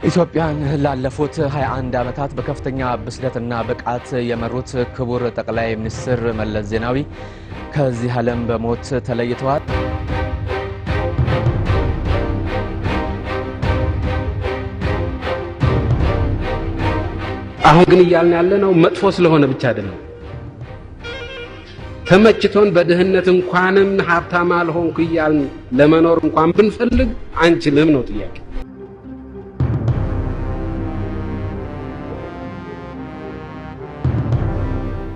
ኢትዮጵያን ላለፉት 21 ዓመታት በከፍተኛ ብስለትና ብቃት የመሩት ክቡር ጠቅላይ ሚኒስትር መለስ ዜናዊ ከዚህ ዓለም በሞት ተለይተዋል። አሁን ግን እያልን ያለነው መጥፎ ስለሆነ ብቻ አይደለም። ተመችቶን በድህነት እንኳንም ሀብታም አልሆንኩ እያልን ለመኖር እንኳን ብንፈልግ አንችልም ነው ጥያቄ።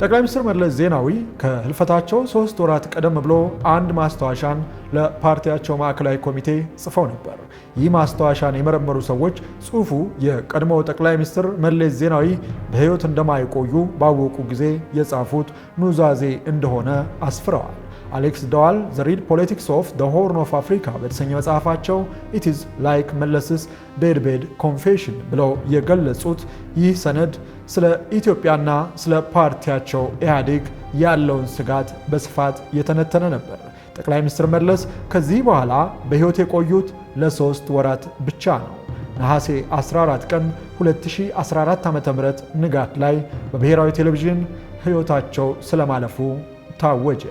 ጠቅላይ ሚኒስትር መለስ ዜናዊ ከህልፈታቸው 3 ወራት ቀደም ብሎ አንድ ማስታወሻን ለፓርቲያቸው ማዕከላዊ ኮሚቴ ጽፈው ነበር። ይህ ማስታወሻን የመረመሩ ሰዎች ጽሑፉ የቀድሞው ጠቅላይ ሚኒስትር መለስ ዜናዊ በህይወት እንደማይቆዩ ባወቁ ጊዜ የጻፉት ኑዛዜ እንደሆነ አስፍረዋል። አሌክስ ዳዋል ዘ ሪድ ፖለቲክስ ኦፍ ዘ ሆርን ኦፍ አፍሪካ በተሰኘ መጽሐፋቸው ኢት ኢዝ ላይክ መለስስ ዴድቤድ ኮንፌሽን ብለው የገለጹት ይህ ሰነድ ስለ ኢትዮጵያና ስለ ፓርቲያቸው ኢህአዴግ ያለውን ስጋት በስፋት የተነተነ ነበር። ጠቅላይ ሚኒስትር መለስ ከዚህ በኋላ በህይወት የቆዩት ለ3 ወራት ብቻ ነው። ነሐሴ 14 ቀን 2014 ዓ.ም ንጋት ላይ በብሔራዊ ቴሌቪዥን ህይወታቸው ስለማለፉ ታወጀ።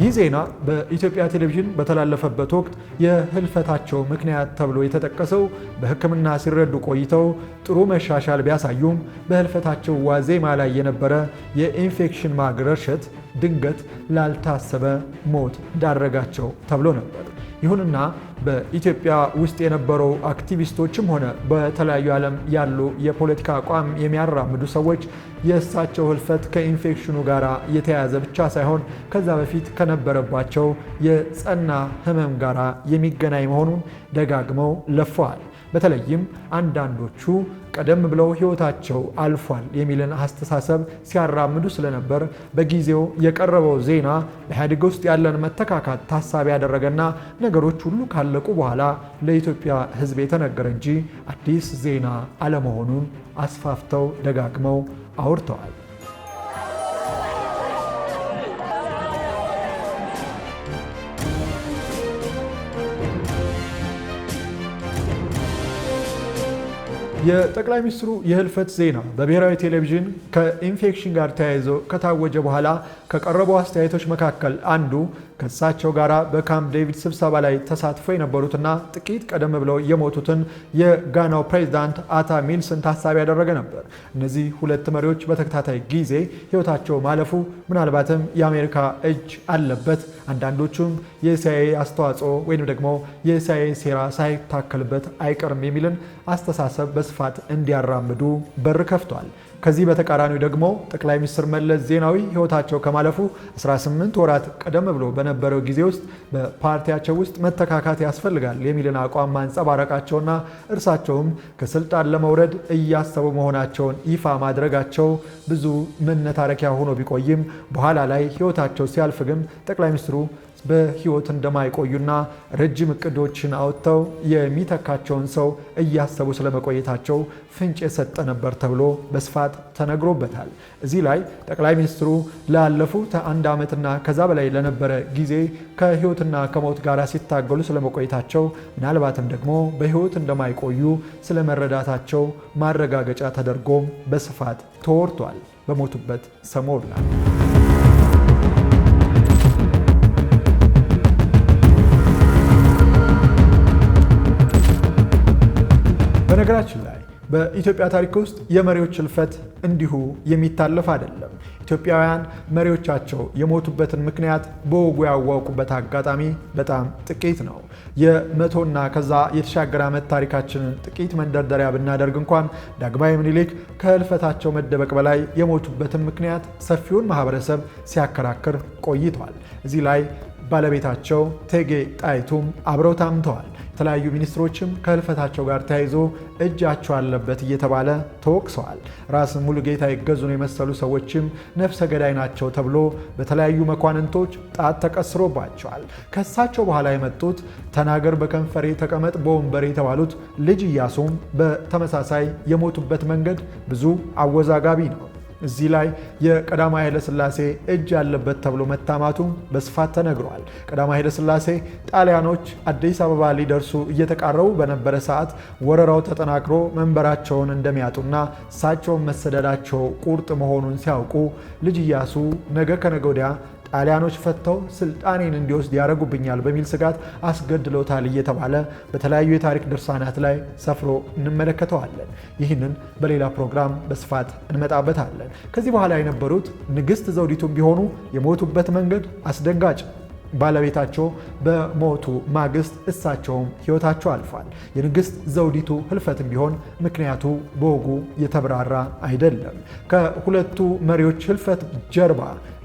ይህ ዜና በኢትዮጵያ ቴሌቪዥን በተላለፈበት ወቅት የህልፈታቸው ምክንያት ተብሎ የተጠቀሰው በሕክምና ሲረዱ ቆይተው ጥሩ መሻሻል ቢያሳዩም በህልፈታቸው ዋዜማ ላይ የነበረ የኢንፌክሽን ማገረሸት ድንገት ላልታሰበ ሞት ዳረጋቸው ተብሎ ነበር። ይሁንና በኢትዮጵያ ውስጥ የነበሩ አክቲቪስቶችም ሆነ በተለያዩ ዓለም ያሉ የፖለቲካ አቋም የሚያራምዱ ሰዎች የእሳቸው ህልፈት ከኢንፌክሽኑ ጋር የተያያዘ ብቻ ሳይሆን ከዛ በፊት ከነበረባቸው የጸና ህመም ጋር የሚገናኝ መሆኑን ደጋግመው ለፈዋል። በተለይም አንዳንዶቹ ቀደም ብለው ህይወታቸው አልፏል የሚልን አስተሳሰብ ሲያራምዱ ስለነበር በጊዜው የቀረበው ዜና በኢህአዴግ ውስጥ ያለን መተካካት ታሳቢ ያደረገና ነገሮች ሁሉ ካለቁ በኋላ ለኢትዮጵያ ህዝብ የተነገረ እንጂ አዲስ ዜና አለመሆኑን አስፋፍተው ደጋግመው አውርተዋል። የጠቅላይ ሚኒስትሩ የህልፈት ዜና በብሔራዊ ቴሌቪዥን ከኢንፌክሽን ጋር ተያይዞ ከታወጀ በኋላ ከቀረቡ አስተያየቶች መካከል አንዱ ከእሳቸው ጋር በካምፕ ዴቪድ ስብሰባ ላይ ተሳትፎ የነበሩትና ጥቂት ቀደም ብለው የሞቱትን የጋናው ፕሬዝዳንት አታ ሚልስን ታሳቢ ያደረገ ነበር። እነዚህ ሁለት መሪዎች በተከታታይ ጊዜ ህይወታቸው ማለፉ ምናልባትም የአሜሪካ እጅ አለበት፣ አንዳንዶቹም የሲአይኤ አስተዋጽኦ ወይም ደግሞ የሲአይኤ ሴራ ሳይታከልበት አይቀርም የሚልን አስተሳሰብ በስፋት እንዲያራምዱ በር ከፍቷል። ከዚህ በተቃራኒው ደግሞ ጠቅላይ ሚኒስትር መለስ ዜናዊ ህይወታቸው ከማለፉ 18 ወራት ቀደም ብሎ በነበረው ጊዜ ውስጥ በፓርቲያቸው ውስጥ መተካካት ያስፈልጋል የሚልን አቋም ማንጸባረቃቸውና እርሳቸውም ከስልጣን ለመውረድ እያሰቡ መሆናቸውን ይፋ ማድረጋቸው ብዙ መነታረኪያ ሆኖ ቢቆይም በኋላ ላይ ህይወታቸው ሲያልፍ ግን ጠቅላይ ሚኒስትሩ በህይወት እንደማይቆዩና ረጅም እቅዶችን አውጥተው የሚተካቸውን ሰው እያሰቡ ስለመቆየታቸው ፍንጭ የሰጠ ነበር ተብሎ በስፋት ተነግሮበታል። እዚህ ላይ ጠቅላይ ሚኒስትሩ ላለፉት 1 ዓመትና ከዛ በላይ ለነበረ ጊዜ ከህይወትና ከሞት ጋር ሲታገሉ ስለመቆየታቸው ምናልባትም ደግሞ በህይወት እንደማይቆዩ ስለመረዳታቸው ማረጋገጫ ተደርጎም በስፋት ተወርቷል በሞቱበት ሰሞን ላይ። በነገራችን ላይ በኢትዮጵያ ታሪክ ውስጥ የመሪዎች ህልፈት እንዲሁ የሚታለፍ አይደለም። ኢትዮጵያውያን መሪዎቻቸው የሞቱበትን ምክንያት በወጉ ያወቁበት አጋጣሚ በጣም ጥቂት ነው። የመቶና ከዛ የተሻገረ ዓመት ታሪካችንን ጥቂት መንደርደሪያ ብናደርግ እንኳን ዳግማዊ ምኒልክ ከህልፈታቸው መደበቅ በላይ የሞቱበትን ምክንያት ሰፊውን ማህበረሰብ ሲያከራክር ቆይተዋል። እዚህ ላይ ባለቤታቸው እቴጌ ጣይቱም አብረው ታምተዋል። የተለያዩ ሚኒስትሮችም ከህልፈታቸው ጋር ተያይዞ እጃቸው አለበት እየተባለ ተወቅሰዋል። ራስ ሙሉጌታ ይገዙን የመሰሉ ሰዎችም ነፍሰ ገዳይ ናቸው ተብሎ በተለያዩ መኳንንቶች ጣት ተቀስሮባቸዋል። ከሳቸው በኋላ የመጡት ተናገር በከንፈሬ ተቀመጥ በወንበሬ የተባሉት ልጅ ኢያሱም በተመሳሳይ የሞቱበት መንገድ ብዙ አወዛጋቢ ነው። እዚህ ላይ የቀዳማዊ ኃይለ ሥላሴ እጅ ያለበት ተብሎ መታማቱ በስፋት ተነግሯል። ቀዳማዊ ኃይለ ሥላሴ ጣሊያኖች አዲስ አበባ ሊደርሱ እየተቃረቡ በነበረ ሰዓት ወረራው ተጠናክሮ መንበራቸውን እንደሚያጡና እሳቸውን መሰደዳቸው ቁርጥ መሆኑን ሲያውቁ ልጅ ኢያሱ ነገ ከነገ ወዲያ ጣሊያኖች ፈተው ስልጣኔን እንዲወስድ ያደርጉብኛል በሚል ስጋት አስገድለውታል እየተባለ በተለያዩ የታሪክ ድርሳናት ላይ ሰፍሮ እንመለከተዋለን። ይህንን በሌላ ፕሮግራም በስፋት እንመጣበታለን። ከዚህ በኋላ የነበሩት ንግሥት ዘውዲቱም ቢሆኑ የሞቱበት መንገድ አስደንጋጭ። ባለቤታቸው በሞቱ ማግስት እሳቸውም ሕይወታቸው አልፏል። የንግሥት ዘውዲቱ ህልፈትም ቢሆን ምክንያቱ በወጉ የተብራራ አይደለም። ከሁለቱ መሪዎች ህልፈት ጀርባ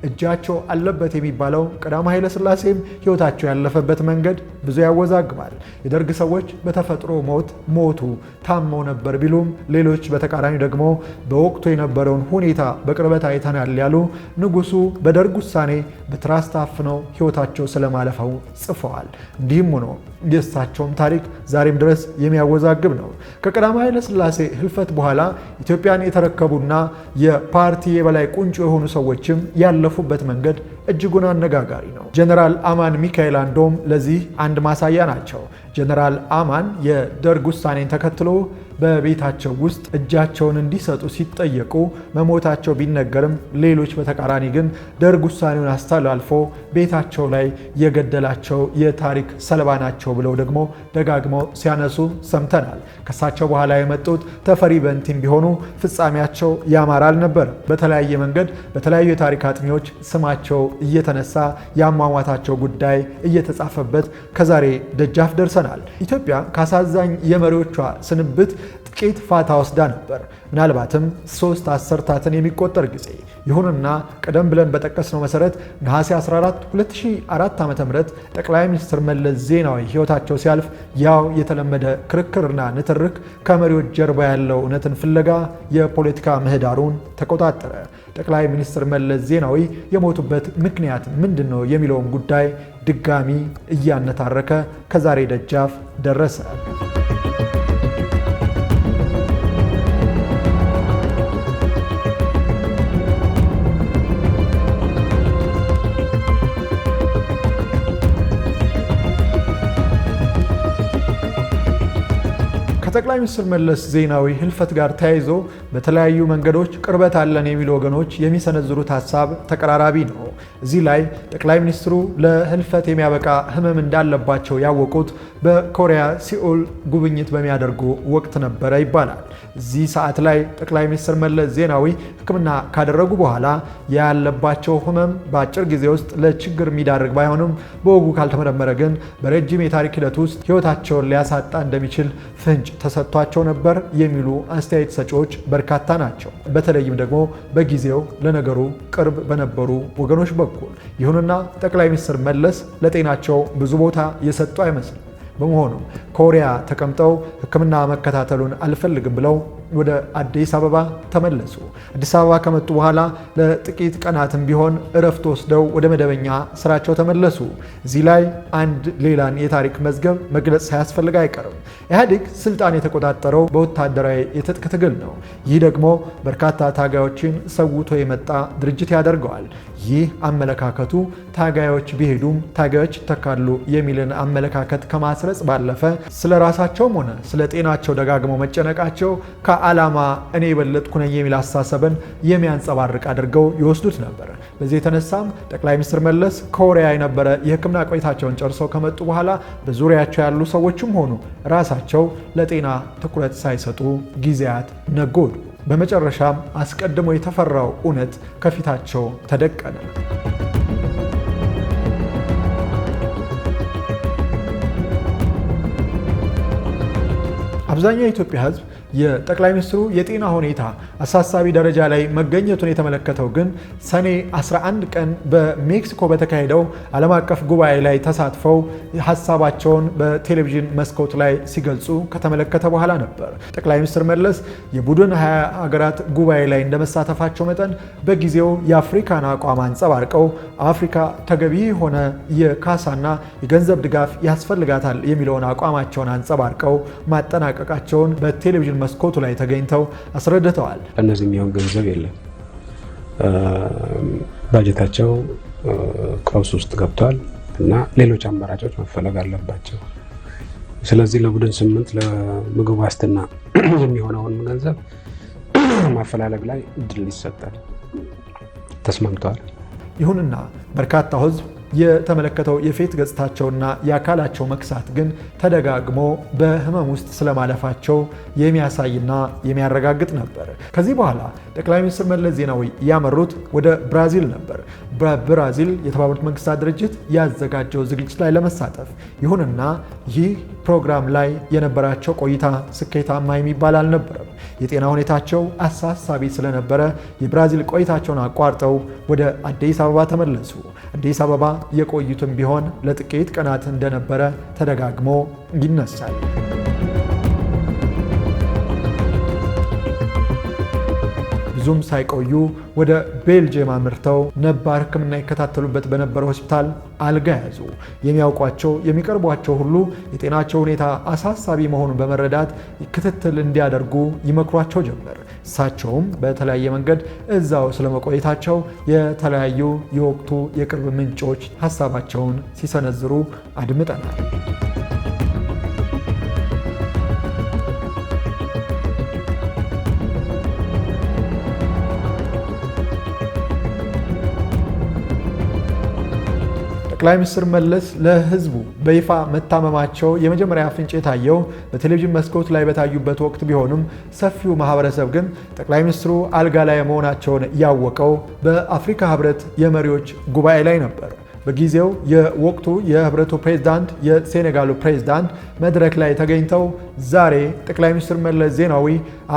እጃቸው አለበት የሚባለው ቀዳማዊ ኃይለ ሥላሴም ሕይወታቸው ያለፈበት መንገድ ብዙ ያወዛግባል። የደርግ ሰዎች በተፈጥሮ ሞቱ ታመው ነበር ቢሉም፣ ሌሎች በተቃራኒ ደግሞ በወቅቱ የነበረውን ሁኔታ በቅርበት አይተናል ያሉ ንጉሱ በደርግ ውሳኔ በትራስ ታፍነው ሕይወታቸው ስለማለፈው ጽፈዋል። እንዲህም ሆኖ የእሳቸውም ታሪክ ዛሬም ድረስ የሚያወዛግብ ነው። ከቀዳማዊ ኃይለ ሥላሴ ህልፈት በኋላ ኢትዮጵያን የተረከቡና የፓርቲ የበላይ ቁንጮ የሆኑ ሰዎችም ያለፉበት መንገድ እጅጉን አነጋጋሪ ነው። ጀነራል አማን ሚካኤል አንዶም ለዚህ አንድ ማሳያ ናቸው። ጀነራል አማን የደርግ ውሳኔን ተከትሎ በቤታቸው ውስጥ እጃቸውን እንዲሰጡ ሲጠየቁ መሞታቸው ቢነገርም ሌሎች በተቃራኒ ግን ደርግ ውሳኔውን አስተላልፎ ቤታቸው ላይ የገደላቸው የታሪክ ሰለባ ናቸው ብለው ደግሞ ደጋግመው ሲያነሱ ሰምተናል። ከሳቸው በኋላ የመጡት ተፈሪ በንቲም ቢሆኑ ፍጻሜያቸው ያማረ አልነበረም። በተለያየ መንገድ በተለያዩ የታሪክ አጥኚዎች ስማቸው እየተነሳ የአሟሟታቸው ጉዳይ እየተጻፈበት ከዛሬ ደጃፍ ደርሰናል። ኢትዮጵያ ከአሳዛኝ የመሪዎቿ ስንብት ጥቂት ፋታ ወስዳ ነበር፣ ምናልባትም 3 አስርታትን የሚቆጠር ጊዜ። ይሁንና ቀደም ብለን በጠቀስነው መሰረት ነሐሴ 14 2004 ዓ.ም ጠቅላይ ሚኒስትር መለስ ዜናዊ ሕይወታቸው ሲያልፍ ያው የተለመደ ክርክርና ንትርክ ከመሪዎች ጀርባ ያለው እውነትን ፍለጋ የፖለቲካ ምህዳሩን ተቆጣጠረ። ጠቅላይ ሚኒስትር መለስ ዜናዊ የሞቱበት ምክንያት ምንድን ነው የሚለውን ጉዳይ ድጋሚ እያነታረከ ከዛሬ ደጃፍ ደረሰ። ከጠቅላይ ሚኒስትር መለስ ዜናዊ ህልፈት ጋር ተያይዞ በተለያዩ መንገዶች ቅርበት አለን የሚሉ ወገኖች የሚሰነዝሩት ሀሳብ ተቀራራቢ ነው። እዚህ ላይ ጠቅላይ ሚኒስትሩ ለህልፈት የሚያበቃ ህመም እንዳለባቸው ያወቁት በኮሪያ ሲኦል ጉብኝት በሚያደርጉ ወቅት ነበረ ይባላል። እዚህ ሰዓት ላይ ጠቅላይ ሚኒስትር መለስ ዜናዊ ሕክምና ካደረጉ በኋላ ያለባቸው ህመም በአጭር ጊዜ ውስጥ ለችግር የሚዳርግ ባይሆንም በወጉ ካልተመረመረ ግን በረጅም የታሪክ ሂደት ውስጥ ህይወታቸውን ሊያሳጣ እንደሚችል ፍንጭ ተሰጥቷቸው ነበር የሚሉ አስተያየት ሰጪዎች በርካታ ናቸው። በተለይም ደግሞ በጊዜው ለነገሩ ቅርብ በነበሩ ወገኖች በኩል። ይሁንና ጠቅላይ ሚኒስትር መለስ ለጤናቸው ብዙ ቦታ የሰጡ አይመስልም። በመሆኑም ኮሪያ ተቀምጠው ሕክምና መከታተሉን አልፈልግም ብለው ወደ አዲስ አበባ ተመለሱ። አዲስ አበባ ከመጡ በኋላ ለጥቂት ቀናትም ቢሆን እረፍት ወስደው ወደ መደበኛ ስራቸው ተመለሱ። እዚህ ላይ አንድ ሌላን የታሪክ መዝገብ መግለጽ ሳያስፈልግ አይቀርም። ኢህአዴግ ስልጣን የተቆጣጠረው በወታደራዊ የትጥቅ ትግል ነው። ይህ ደግሞ በርካታ ታጋዮችን ሰውቶ የመጣ ድርጅት ያደርገዋል። ይህ አመለካከቱ ታጋዮች ቢሄዱም ታጋዮች ይተካሉ የሚልን አመለካከት ከማስረጽ ባለፈ ስለ ራሳቸውም ሆነ ስለ ጤናቸው ደጋግመው መጨነቃቸው ከዓላማ እኔ የበለጥኩ ነኝ የሚል አስተሳሰብን የሚያንጸባርቅ አድርገው ይወስዱት ነበር። በዚህ የተነሳም ጠቅላይ ሚኒስትር መለስ ኮሪያ የነበረ የሕክምና ቆይታቸውን ጨርሰው ከመጡ በኋላ በዙሪያቸው ያሉ ሰዎችም ሆኑ ራሳቸው ለጤና ትኩረት ሳይሰጡ ጊዜያት ነጎዱ። በመጨረሻም አስቀድሞ የተፈራው እውነት ከፊታቸው ተደቀነ። አብዛኛው የኢትዮጵያ ሕዝብ የጠቅላይ ሚኒስትሩ የጤና ሁኔታ አሳሳቢ ደረጃ ላይ መገኘቱን የተመለከተው ግን ሰኔ 11 ቀን በሜክሲኮ በተካሄደው ዓለም አቀፍ ጉባኤ ላይ ተሳትፈው ሀሳባቸውን በቴሌቪዥን መስኮት ላይ ሲገልጹ ከተመለከተ በኋላ ነበር። ጠቅላይ ሚኒስትር መለስ የቡድን 20 ሀገራት ጉባኤ ላይ እንደመሳተፋቸው መጠን በጊዜው የአፍሪካን አቋም አንጸባርቀው አፍሪካ ተገቢ የሆነ የካሳና የገንዘብ ድጋፍ ያስፈልጋታል የሚለውን አቋማቸውን አንጸባርቀው ማጠናቀቃቸውን በቴሌቪዥን መስኮቱ ላይ ተገኝተው አስረድተዋል። እነዚህ የሚሆን ገንዘብ የለም፣ ባጀታቸው ቀውስ ውስጥ ገብቷል እና ሌሎች አማራጮች መፈለግ አለባቸው። ስለዚህ ለቡድን 8 ለምግብ ዋስትና የሚሆነውን ገንዘብ ማፈላለግ ላይ እድል ይሰጣል ተስማምተዋል። ይሁንና በርካታ ሕዝብ የተመለከተው የፊት ገጽታቸውና የአካላቸው መክሳት ግን ተደጋግሞ በህመም ውስጥ ስለማለፋቸው የሚያሳይና የሚያረጋግጥ ነበር። ከዚህ በኋላ ጠቅላይ ሚኒስትር መለስ ዜናዊ ያመሩት ወደ ብራዚል ነበር። በብራዚል የተባበሩት መንግስታት ድርጅት ያዘጋጀው ዝግጅት ላይ ለመሳተፍ። ይሁንና ይህ ፕሮግራም ላይ የነበራቸው ቆይታ ስኬታማ የሚባል አልነበረም። የጤና ሁኔታቸው አሳሳቢ ስለነበረ የብራዚል ቆይታቸውን አቋርጠው ወደ አዲስ አበባ ተመለሱ። አዲስ አበባ የቆዩትም ቢሆን ለጥቂት ቀናት እንደነበረ ተደጋግሞ ይነሳል። ብዙም ሳይቆዩ ወደ ቤልጅየም አምርተው ነባር ሕክምና ይከታተሉበት በነበረው ሆስፒታል አልጋ ያዙ። የሚያውቋቸው የሚቀርቧቸው ሁሉ የጤናቸው ሁኔታ አሳሳቢ መሆኑን በመረዳት ክትትል እንዲያደርጉ ይመክሯቸው ጀመር። እሳቸውም በተለያየ መንገድ እዛው ስለመቆየታቸው የተለያዩ የወቅቱ የቅርብ ምንጮች ሀሳባቸውን ሲሰነዝሩ አድምጠናል። ጠቅላይ ሚኒስትር መለስ ለህዝቡ በይፋ መታመማቸው የመጀመሪያ ፍንጭ የታየው በቴሌቪዥን መስኮት ላይ በታዩበት ወቅት ቢሆንም ሰፊው ማህበረሰብ ግን ጠቅላይ ሚኒስትሩ አልጋ ላይ መሆናቸውን ያወቀው በአፍሪካ ህብረት የመሪዎች ጉባኤ ላይ ነበር። በጊዜው የወቅቱ የህብረቱ ፕሬዝዳንት የሴኔጋሉ ፕሬዝዳንት መድረክ ላይ ተገኝተው ዛሬ ጠቅላይ ሚኒስትር መለስ ዜናዊ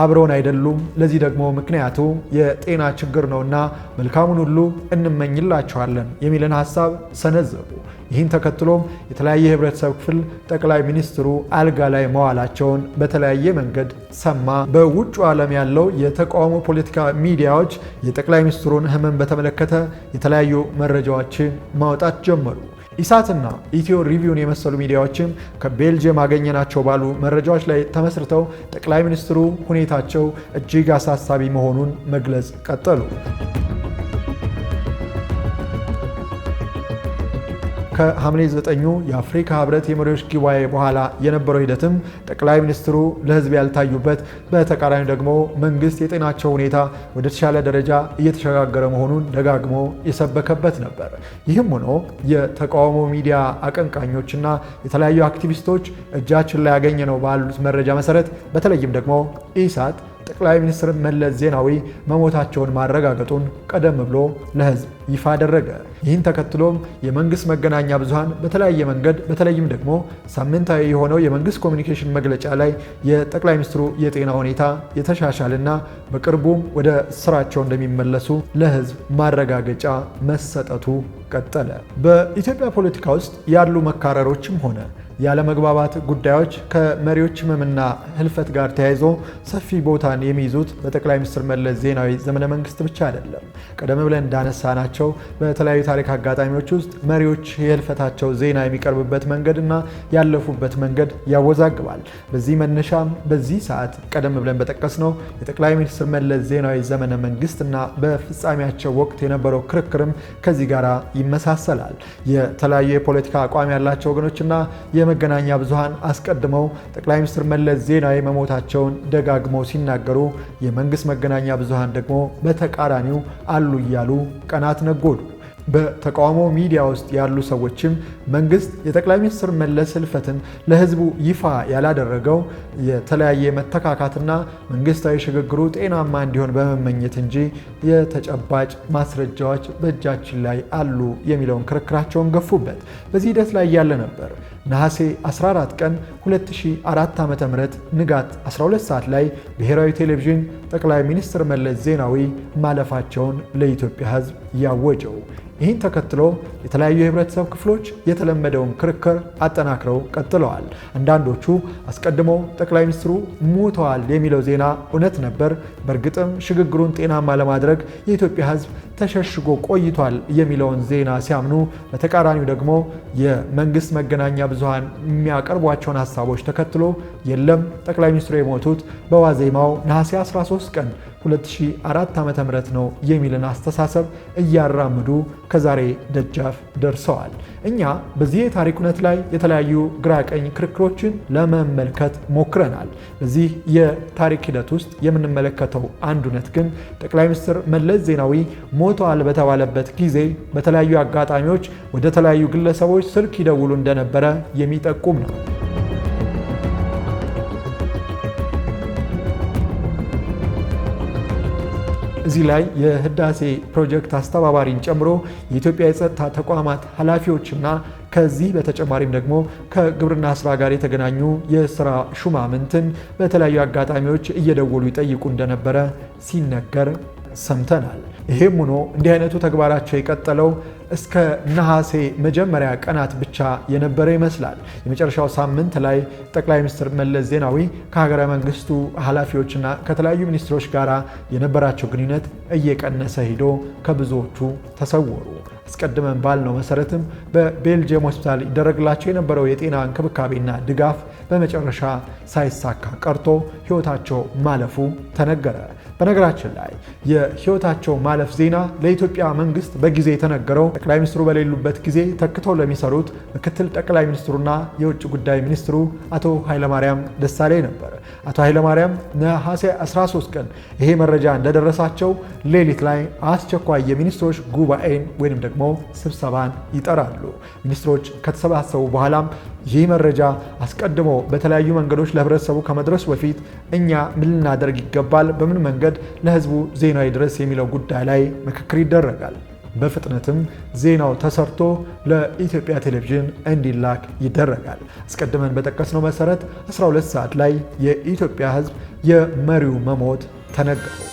አብረውን አይደሉም፣ ለዚህ ደግሞ ምክንያቱ የጤና ችግር ነውና መልካሙን ሁሉ እንመኝላቸዋለን የሚልን ሀሳብ ሰነዘሩ። ይህን ተከትሎም የተለያየ የህብረተሰብ ክፍል ጠቅላይ ሚኒስትሩ አልጋ ላይ መዋላቸውን በተለያየ መንገድ ሰማ። በውጭ ዓለም ያለው የተቃውሞ ፖለቲካ ሚዲያዎች የጠቅላይ ሚኒስትሩን ህመም በተመለከተ የተለያዩ መረጃዎችን ማውጣት ጀመሩ። ኢሳትና ኢትዮ ሪቪውን የመሰሉ ሚዲያዎችም ከቤልጅየም አገኘናቸው ባሉ መረጃዎች ላይ ተመስርተው ጠቅላይ ሚኒስትሩ ሁኔታቸው እጅግ አሳሳቢ መሆኑን መግለጽ ቀጠሉ። ከሐምሌ 9 የአፍሪካ ህብረት የመሪዎች ጉባኤ በኋላ የነበረው ሂደትም ጠቅላይ ሚኒስትሩ ለህዝብ ያልታዩበት፣ በተቃራኒ ደግሞ መንግስት የጤናቸው ሁኔታ ወደ ተሻለ ደረጃ እየተሸጋገረ መሆኑን ደጋግሞ የሰበከበት ነበር። ይህም ሆኖ የተቃውሞ ሚዲያ አቀንቃኞችና የተለያዩ አክቲቪስቶች እጃችን ላይ ያገኘነው ባሉት መረጃ መሰረት በተለይም ደግሞ ኢሳት ጠቅላይ ሚኒስትር መለስ ዜናዊ መሞታቸውን ማረጋገጡን ቀደም ብሎ ለህዝብ ይፋ አደረገ። ይህን ተከትሎም የመንግስት መገናኛ ብዙሃን በተለያየ መንገድ በተለይም ደግሞ ሳምንታዊ የሆነው የመንግስት ኮሚኒኬሽን መግለጫ ላይ የጠቅላይ ሚኒስትሩ የጤና ሁኔታ የተሻሻልና በቅርቡም ወደ ስራቸው እንደሚመለሱ ለህዝብ ማረጋገጫ መሰጠቱ ቀጠለ። በኢትዮጵያ ፖለቲካ ውስጥ ያሉ መካረሮችም ሆነ ያለመግባባት ጉዳዮች ከመሪዎች ህመምና ህልፈት ጋር ተያይዞ ሰፊ ቦታን የሚይዙት በጠቅላይ ሚኒስትር መለስ ዜናዊ ዘመነ መንግስት ብቻ አይደለም። ቀደም ብለን እንዳነሳናቸው በተለያዩ ታሪክ አጋጣሚዎች ውስጥ መሪዎች የህልፈታቸው ዜና የሚቀርብበት መንገድና ያለፉበት መንገድ ያወዛግባል። በዚህ መነሻም በዚህ ሰዓት ቀደም ብለን በጠቀስነው የጠቅላይ ሚኒስትር መለስ ዜናዊ ዘመነ መንግስትና በፍጻሜያቸው ወቅት የነበረው ክርክርም ከዚህ ጋር ይመሳሰላል። የተለያዩ የፖለቲካ አቋም ያላቸው ወገኖችና የመገናኛ ብዙሃን አስቀድመው ጠቅላይ ሚኒስትር መለስ ዜናዊ መሞታቸውን ደጋግመው ሲናገሩ፣ የመንግስት መገናኛ ብዙሃን ደግሞ በተቃራኒው አሉ እያሉ ቀናት ነጎዱ። በተቃውሞ ሚዲያ ውስጥ ያሉ ሰዎችም መንግስት የጠቅላይ ሚኒስትር መለስ ህልፈትን ለህዝቡ ይፋ ያላደረገው የተለያየ መተካካትና መንግስታዊ ሽግግሩ ጤናማ እንዲሆን በመመኘት እንጂ የተጨባጭ ማስረጃዎች በእጃችን ላይ አሉ የሚለውን ክርክራቸውን ገፉበት። በዚህ ሂደት ላይ ያለ ነበር ነሐሴ 14 ቀን 2004 ዓ.ም ንጋት 12 ሰዓት ላይ ብሔራዊ ቴሌቪዥን ጠቅላይ ሚኒስትር መለስ ዜናዊ ማለፋቸውን ለኢትዮጵያ ሕዝብ ያወጀው። ይህን ተከትሎ የተለያዩ የህብረተሰብ ክፍሎች የተለመደውን ክርክር አጠናክረው ቀጥለዋል። አንዳንዶቹ አስቀድሞ ጠቅላይ ሚኒስትሩ ሞተዋል የሚለው ዜና እውነት ነበር፣ በእርግጥም ሽግግሩን ጤናማ ለማድረግ የኢትዮጵያ ሕዝብ ተሸሽጎ ቆይቷል የሚለውን ዜና ሲያምኑ፣ በተቃራኒው ደግሞ የመንግስት መገናኛ ብዙሃን የሚያቀርቧቸውን ሀሳቦች ተከትሎ የለም ጠቅላይ ሚኒስትሩ የሞቱት በዋዜማው ነሐሴ 13 ቀን 2004 ዓ.ም ነው የሚልን አስተሳሰብ እያራምዱ ከዛሬ ደጃፍ ደርሰዋል። እኛ በዚህ የታሪክ እውነት ላይ የተለያዩ ግራቀኝ ክርክሮችን ለመመልከት ሞክረናል። በዚህ የታሪክ ሂደት ውስጥ የምንመለከተው አንድ እውነት ግን ጠቅላይ ሚኒስትር መለስ ዜናዊ ሞተዋል በተባለበት ጊዜ በተለያዩ አጋጣሚዎች ወደ ተለያዩ ግለሰቦች ስልክ ይደውሉ እንደነበረ የሚጠቁም ነው። እዚህ ላይ የህዳሴ ፕሮጀክት አስተባባሪን ጨምሮ የኢትዮጵያ የጸጥታ ተቋማት ኃላፊዎችና ከዚህ በተጨማሪም ደግሞ ከግብርና ስራ ጋር የተገናኙ የስራ ሹማምንትን በተለያዩ አጋጣሚዎች እየደወሉ ይጠይቁ እንደነበረ ሲነገር ሰምተናል። ይሄም ሆኖ እንዲህ አይነቱ ተግባራቸው የቀጠለው እስከ ነሐሴ መጀመሪያ ቀናት ብቻ የነበረ ይመስላል። የመጨረሻው ሳምንት ላይ ጠቅላይ ሚኒስትር መለስ ዜናዊ ከሀገረ መንግስቱ ኃላፊዎችና ከተለያዩ ሚኒስትሮች ጋር የነበራቸው ግንኙነት እየቀነሰ ሄዶ ከብዙዎቹ ተሰወሩ። አስቀድመን ባልነው መሰረትም በቤልጅየም ሆስፒታል ይደረግላቸው የነበረው የጤና እንክብካቤና ድጋፍ በመጨረሻ ሳይሳካ ቀርቶ ህይወታቸው ማለፉ ተነገረ። በነገራችን ላይ የህይወታቸው ማለፍ ዜና ለኢትዮጵያ መንግስት በጊዜ የተነገረው ጠቅላይ ሚኒስትሩ በሌሉበት ጊዜ ተክተው ለሚሰሩት ምክትል ጠቅላይ ሚኒስትሩና የውጭ ጉዳይ ሚኒስትሩ አቶ ኃይለማርያም ደሳለኝ ነበር። አቶ ኃይለማርያም ነሐሴ 13 ቀን ይሄ መረጃ እንደደረሳቸው ሌሊት ላይ አስቸኳይ የሚኒስትሮች ጉባኤን ወይንም ደግሞ ስብሰባን ይጠራሉ። ሚኒስትሮች ከተሰባሰቡ በኋላም ይህ መረጃ አስቀድሞ በተለያዩ መንገዶች ለህብረተሰቡ ከመድረሱ በፊት እኛ ምን ልናደርግ ይገባል፣ በምን መንገድ ለህዝቡ ዜናው ይድረስ የሚለው ጉዳይ ላይ ምክክር ይደረጋል። በፍጥነትም ዜናው ተሰርቶ ለኢትዮጵያ ቴሌቪዥን እንዲላክ ይደረጋል። አስቀድመን በጠቀስነው መሰረት 12 ሰዓት ላይ የኢትዮጵያ ህዝብ የመሪው መሞት ተነገረው።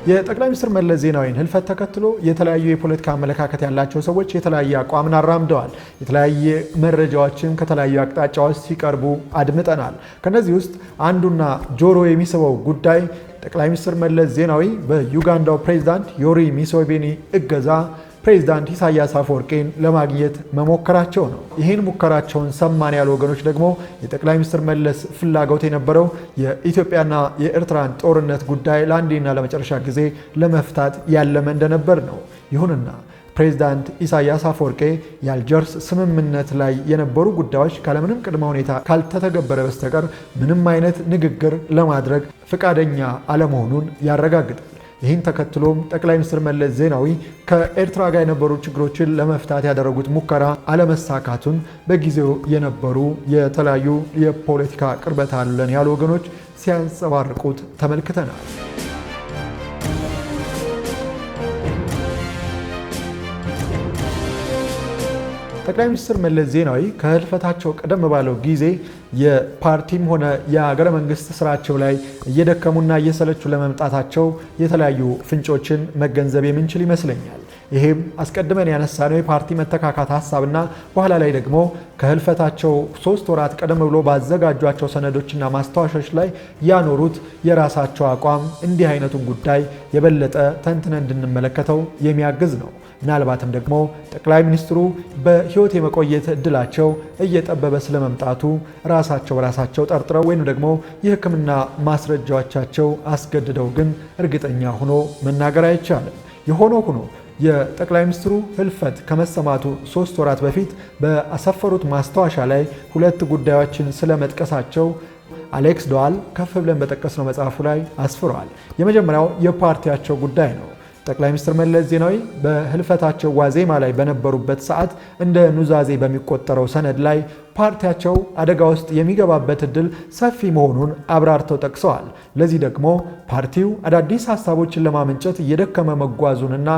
የጠቅላይ ሚኒስትር መለስ ዜናዊን ህልፈት ተከትሎ የተለያዩ የፖለቲካ አመለካከት ያላቸው ሰዎች የተለያየ አቋምን አራምደዋል። የተለያየ መረጃዎችን ከተለያዩ አቅጣጫዎች ሲቀርቡ አድምጠናል። ከነዚህ ውስጥ አንዱና ጆሮ የሚስበው ጉዳይ ጠቅላይ ሚኒስትር መለስ ዜናዊ በዩጋንዳው ፕሬዝዳንት ዮዌሪ ሙሴቬኒ እገዛ ፕሬዝዳንት ኢሳያስ አፈወርቂን ለማግኘት መሞከራቸው ነው። ይህን ሙከራቸውን ሰማን ያሉ ወገኖች ደግሞ የጠቅላይ ሚኒስትር መለስ ፍላጎት የነበረው የኢትዮጵያና የኤርትራን ጦርነት ጉዳይ ለአንዴና ለመጨረሻ ጊዜ ለመፍታት ያለመ እንደነበር ነው። ይሁንና ፕሬዝዳንት ኢሳያስ አፈወርቂ የአልጀርስ ስምምነት ላይ የነበሩ ጉዳዮች ካለምንም ቅድመ ሁኔታ ካልተተገበረ በስተቀር ምንም አይነት ንግግር ለማድረግ ፈቃደኛ አለመሆኑን ያረጋግጣል። ይህን ተከትሎም ጠቅላይ ሚኒስትር መለስ ዜናዊ ከኤርትራ ጋር የነበሩ ችግሮችን ለመፍታት ያደረጉት ሙከራ አለመሳካቱን በጊዜው የነበሩ የተለያዩ የፖለቲካ ቅርበት አለን ያሉ ወገኖች ሲያንጸባርቁት ተመልክተናል። ጠቅላይ ሚኒስትር መለስ ዜናዊ ከህልፈታቸው ቀደም ባለው ጊዜ የፓርቲም ሆነ የሀገረ መንግስት ስራቸው ላይ እየደከሙና እየሰለቹ ለመምጣታቸው የተለያዩ ፍንጮችን መገንዘብ የምንችል ይመስለኛል። ይሄም አስቀድመን ያነሳነው የፓርቲ መተካካት ሀሳብና በኋላ ላይ ደግሞ ከህልፈታቸው 3 ወራት ቀደም ብሎ ባዘጋጇቸው ሰነዶችና ማስታወሻዎች ላይ ያኖሩት የራሳቸው አቋም እንዲህ አይነቱን ጉዳይ የበለጠ ተንትነ እንድንመለከተው የሚያግዝ ነው። ምናልባትም ደግሞ ጠቅላይ ሚኒስትሩ በህይወት የመቆየት እድላቸው እየጠበበ ስለመምጣቱ ራሳቸው ጠርጥረው ወይም ደግሞ የሕክምና ማስረጃዎቻቸው አስገድደው ግን እርግጠኛ ሆኖ መናገር አይቻልም። የሆነ ሆኖ የጠቅላይ ሚኒስትሩ ህልፈት ከመሰማቱ 3 ወራት በፊት በአሰፈሩት ማስታወሻ ላይ 2 ጉዳዮችን ስለመጥቀሳቸው አሌክስ ዶዋል ከፍ ብለን በጠቀስነው መጽሐፉ ላይ አስፍረዋል። የመጀመሪያው የፓርቲያቸው ጉዳይ ነው። ጠቅላይ ሚኒስትር መለስ ዜናዊ በህልፈታቸው ዋዜማ ላይ በነበሩበት ሰዓት እንደ ኑዛዜ በሚቆጠረው ሰነድ ላይ ፓርቲያቸው አደጋ ውስጥ የሚገባበት እድል ሰፊ መሆኑን አብራርተው ጠቅሰዋል። ለዚህ ደግሞ ፓርቲው አዳዲስ ሀሳቦችን ለማመንጨት እየደከመ መጓዙንና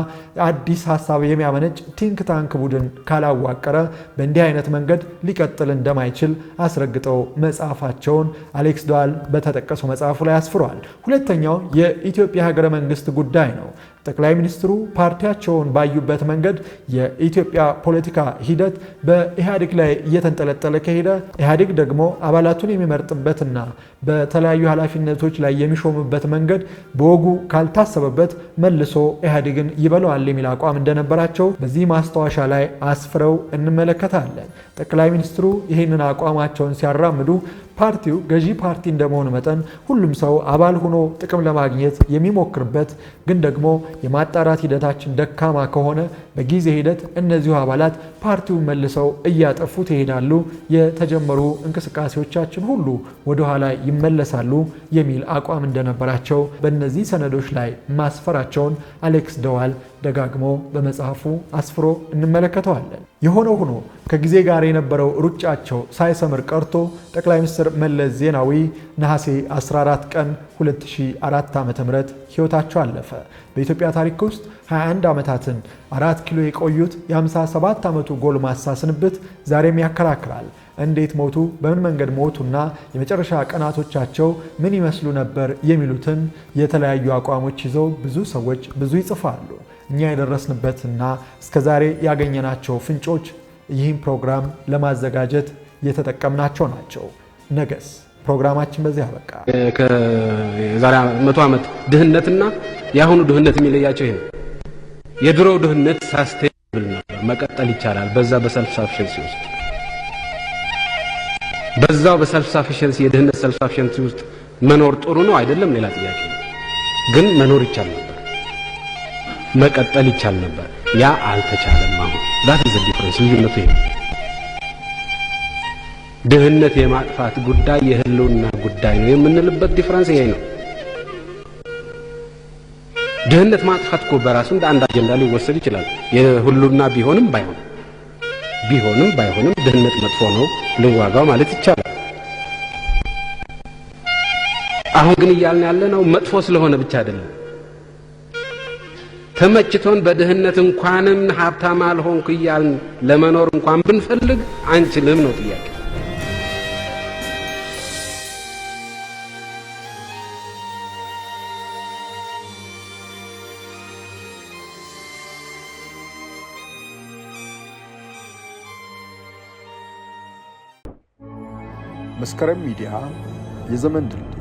አዲስ ሀሳብ የሚያመነጭ ቲንክ ታንክ ቡድን ካላዋቀረ በእንዲህ አይነት መንገድ ሊቀጥል እንደማይችል አስረግጠው መጽሐፋቸውን አሌክስ ዶዋል በተጠቀሰው መጽሐፉ ላይ አስፍሯል። ሁለተኛው የኢትዮጵያ ሀገረ መንግስት ጉዳይ ነው። ጠቅላይ ሚኒስትሩ ፓርቲያቸውን ባዩበት መንገድ የኢትዮጵያ ፖለቲካ ሂደት በኢህአዴግ ላይ እየተንጠለጠለ ከሄደ ኢህአዴግ ደግሞ አባላቱን የሚመርጥበትና በተለያዩ ኃላፊነቶች ላይ የሚሾምበት መንገድ በወጉ ካልታሰበበት መልሶ ኢህአዴግን ይበለዋል የሚል አቋም እንደነበራቸው በዚህ ማስታወሻ ላይ አስፍረው እንመለከታለን። ጠቅላይ ሚኒስትሩ ይህንን አቋማቸውን ሲያራምዱ ፓርቲው ገዢ ፓርቲ እንደመሆኑ መጠን ሁሉም ሰው አባል ሆኖ ጥቅም ለማግኘት የሚሞክርበት ግን ደግሞ የማጣራት ሂደታችን ደካማ ከሆነ በጊዜ ሂደት እነዚሁ አባላት ፓርቲውን መልሰው እያጠፉት ይሄዳሉ፣ የተጀመሩ እንቅስቃሴዎቻችን ሁሉ ወደ ኋላ ይመለሳሉ የሚል አቋም እንደነበራቸው በእነዚህ ሰነዶች ላይ ማስፈራቸውን አሌክስ ዶዋል ደጋግሞ በመጽሐፉ አስፍሮ እንመለከተዋለን። የሆነው ሆኖ ከጊዜ ጋር የነበረው ሩጫቸው ሳይሰምር ቀርቶ ጠቅላይ ሚኒስትር መለስ ዜናዊ ነሐሴ 14 ቀን 2004 ዓ.ም ሕይወታቸው አለፈ። በኢትዮጵያ ታሪክ ውስጥ 21 ዓመታትን 4 ኪሎ የቆዩት የ57 ዓመቱ ጎልማሳ ስንብት ዛሬም ያከራክራል። እንዴት ሞቱ፣ በምን መንገድ ሞቱና የመጨረሻ ቀናቶቻቸው ምን ይመስሉ ነበር የሚሉትን የተለያዩ አቋሞች ይዘው ብዙ ሰዎች ብዙ ይጽፋሉ። እኛ የደረስንበትና እስከዛሬ ያገኘናቸው ፍንጮች ይህን ፕሮግራም ለማዘጋጀት የተጠቀምናቸው ናቸው። ነገስ ፕሮግራማችን በዚህ አበቃ። ከዛሬ 100 ዓመት ድህነትና የአሁኑ ድህነት የሚለያቸው ይሄ ነው። የድሮው ድህነት ሳስቴብል ነበር፣ መቀጠል ይቻላል። በዛ በሰልፍ ሳፊሸንሲ ውስጥ በዛው በሰልፍ ሳፊሸንሲ የድህነት ሰልፍ ሳፊሸንሲ ውስጥ መኖር ጥሩ ነው አይደለም ሌላ ጥያቄ ነው። ግን መኖር ይቻል ነበር፣ መቀጠል ይቻል ነበር። ያ አልተቻለም። አሁን that is the difference። ልዩነቱ ይሄ ድህነት የማጥፋት ጉዳይ የህልውና ጉዳይ ነው የምንልበት ዲፈረንስ ይሄ ነው። ድህነት ማጥፋት እኮ በራሱ እንደ አንድ አጀንዳ ሊወሰድ ይችላል። የሁሉና ቢሆንም ባይሆንም ድህነት መጥፎ ነው ልዋጋው ማለት ይቻላል። አሁን ግን እያልን ያለነው መጥፎ ስለሆነ ብቻ አይደለም። ተመችቶን በድህነት እንኳንም ሀብታም አልሆንኩ እያልን ለመኖር እንኳን ብንፈልግ አንችልም ነው ጥያቄ። መስከረም ሚዲያ የዘመን ድልድይ